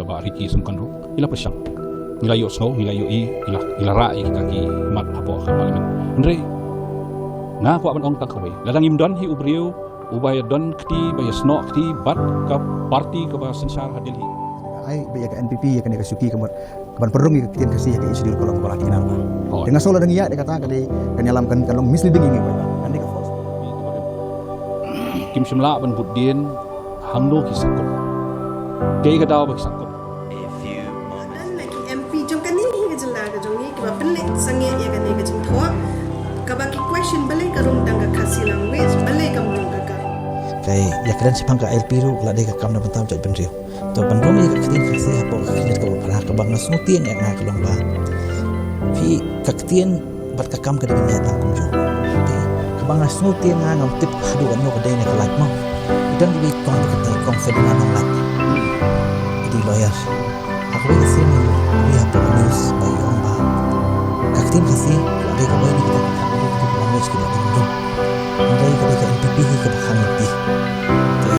ba Ricky sumkan ro ila pa siya nilayo so nilayo ila ra kaki mat apo ka parlimen andre nga ko man ong takaway ladang imdan hi ubriyo ubay don kti bayasno kti bat ka party ka ba sensar hadil hi ai be ka NPP ya kan ka suki kabar perung ya kian kasih ya ka isu kalau kepala kinan dengan solo dengan ya dikata kali kenyalamkan kalau misleading ini ba andi ka false kim shimla ban buddin hangdo ki sakot kay ka daw ba sakot MP jong kan ni hinga jela ka jong ni ka penle sange ya kan ni ka jong tho ka ba ki question bale ka rum dang ka khasi language bale ka mun ka kay ya kren si pangka LP ru la de ka kam na bantam chat benrio to bandung ni ka ktin khasi hapo ka knet ka para ka bang nasutien ya na ka long ba fi ka ktin bat ka kam ka de ni ta kum jo ka bang nasutien nga ngam tip hadu kan no ka de na ka lat mo idan di kong ka te kong sa dengan nong lat di lawyer aku ni sin ni hapo news by on ba ka ktin khasi la de ka boy ni ka ta ka language ka de